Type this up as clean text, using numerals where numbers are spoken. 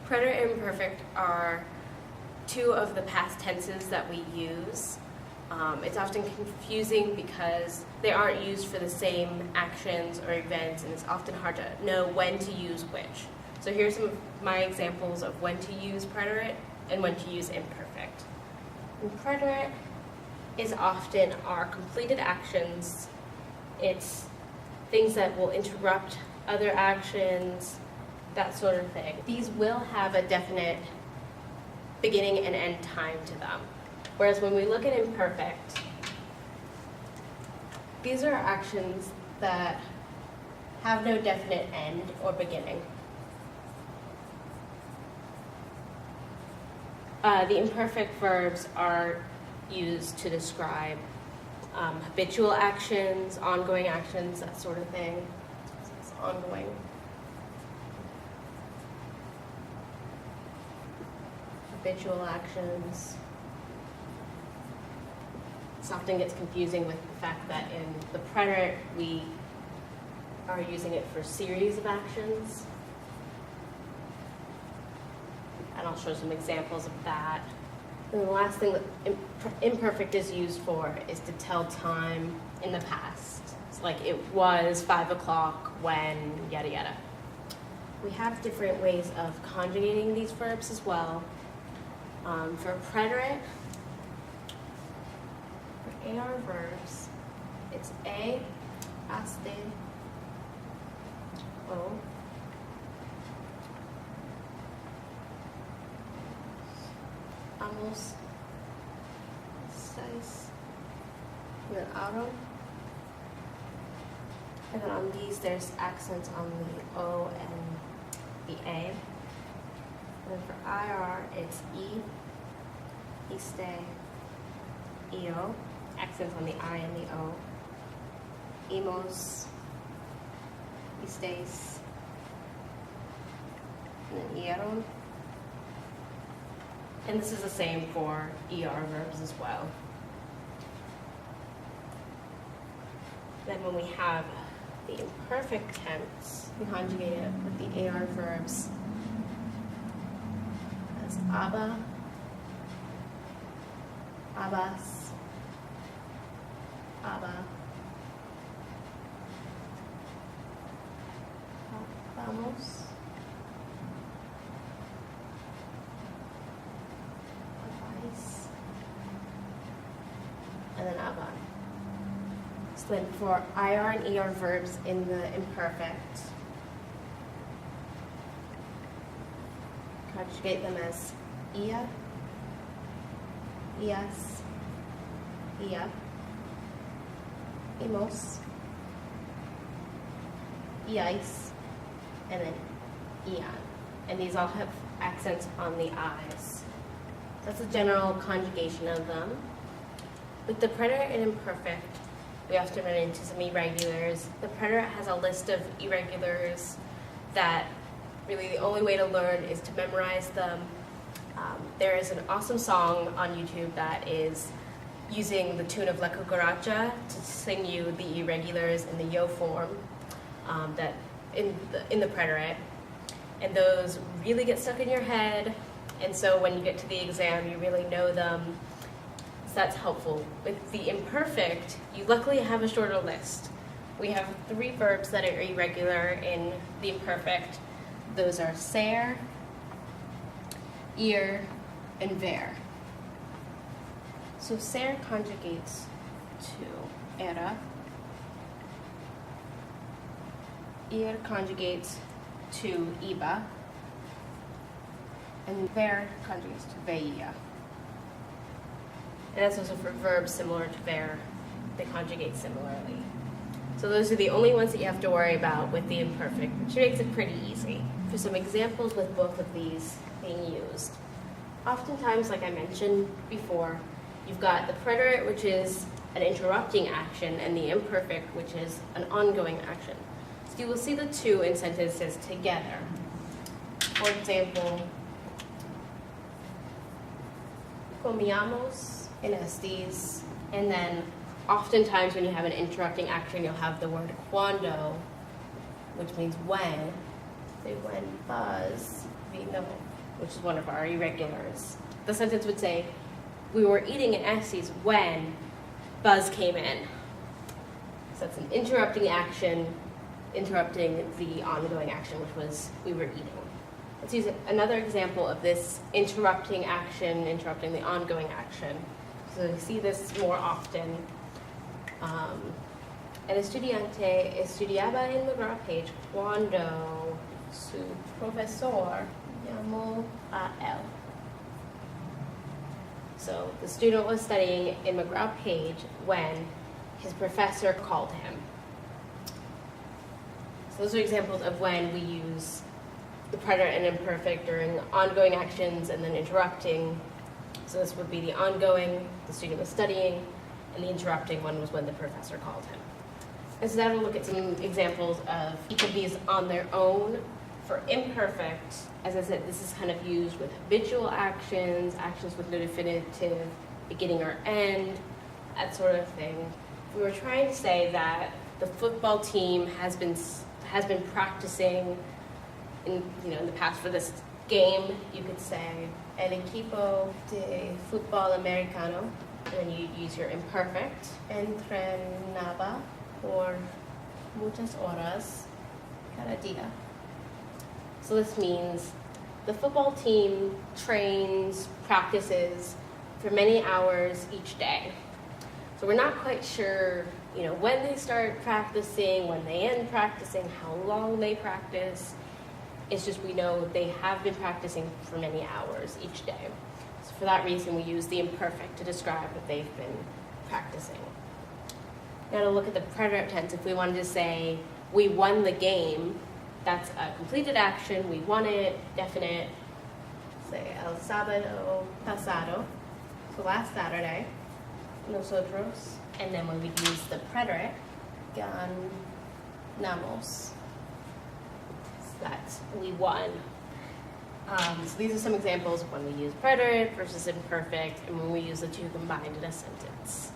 Preterit and imperfect are two of the past tenses that we use. It's often confusing because they aren't used for the same actions or events, and it's often hard to know when to use which. So here's some of my examples of when to use preterit and when to use imperfect. And preterit is often our completed actions. It's things that will interrupt other actions, that sort of thing. These will have a definite beginning and end time to them. Whereas when we look at imperfect, these are actions that have no definite end or beginning. The imperfect verbs are used to describe habitual actions, ongoing actions, that sort of thing. It's ongoing. Habitual actions. This often gets confusing with the fact that in the preterit we are using it for series of actions. And I'll show some examples of that. And the last thing that imperfect is used for is to tell time in the past. It's like it was 5 o'clock when yada yada. We have different ways of conjugating these verbs as well. For preterit, for AR verbs, it's A, aste, O. Amos, seis, and then aro. And then on these, there's accents on the O and the A. And then for IR, it's E, iste, EO, accents on the I and the O. Emos, istes, and then ieron. And this is the same for ER verbs as well. Then when we have the imperfect tense, we conjugate it with the AR verbs as Abba, Abbas, Abba, Vamos, and then Abba. So then for IR and ER verbs in the imperfect, conjugate them as ia, ias, ia, imos, iais, and then ian. And these all have accents on the I's. That's a general conjugation of them. With the preterit and imperfect, we often run into some irregulars. The preterit has a list of irregulars that really the only way to learn is to memorize them. There is an awesome song on YouTube that is using the tune of La Cucaracha to sing you the irregulars in the yo form that in the preterit. And those really get stuck in your head. And so when you get to the exam, you really know them. So that's helpful. With the imperfect, you luckily have a shorter list. We have 3 verbs that are irregular in the imperfect. Those are ser, ir, and ver. So ser conjugates to era. Ir conjugates to iba. And ver conjugates to veia. And that's also for verbs similar to ver. They conjugate similarly. So those are the only ones that you have to worry about with the imperfect, which makes it pretty easy. For some examples with both of these being used, oftentimes, like I mentioned before, you've got the preterit, which is an interrupting action, and the imperfect, which is an ongoing action. So you will see the two in sentences together. For example, comíamos en estos, and then oftentimes when you have an interrupting action, you'll have the word cuando, which means when. Say when vas vino. which is one of our irregulars. The sentence would say, we were eating at Estes when Buzz came in. So that's an interrupting action, interrupting the ongoing action, which was we were eating. Let's use another example of this interrupting action, interrupting the ongoing action. So you see this more often. El estudiante estudiaba en la garage cuando su profesor llamó a él. So the student was studying in McGraw-Page when his professor called him. So those are examples of when we use the preterite and imperfect during ongoing actions and then interrupting. So this would be the ongoing, the student was studying, and the interrupting one was when the professor called him. And so now we'll look at some examples of each of these on their own. For imperfect, as I said, this is kind of used with habitual actions, actions with no definitive beginning or end, that sort of thing. We were trying to say that the football team has been practicing in the past for this game. You could say el equipo de fútbol americano, and then you use your imperfect. Entrenaba por muchas horas cada día. So this means the football team trains, practices for many hours each day. So we're not quite sure, when they start practicing, when they end practicing, how long they practice. It's just we know they have been practicing for many hours each day. So for that reason, we use the imperfect to describe that they've been practicing. Now to look at the preterite tense, if we wanted to say, we won the game, that's a completed action, we won it, definite. Say, el sábado pasado, so last Saturday, nosotros. And then when we use the preterite, ganamos. So that's we won. So these are some examples of when we use preterite versus imperfect, and when we use the two combined in a sentence.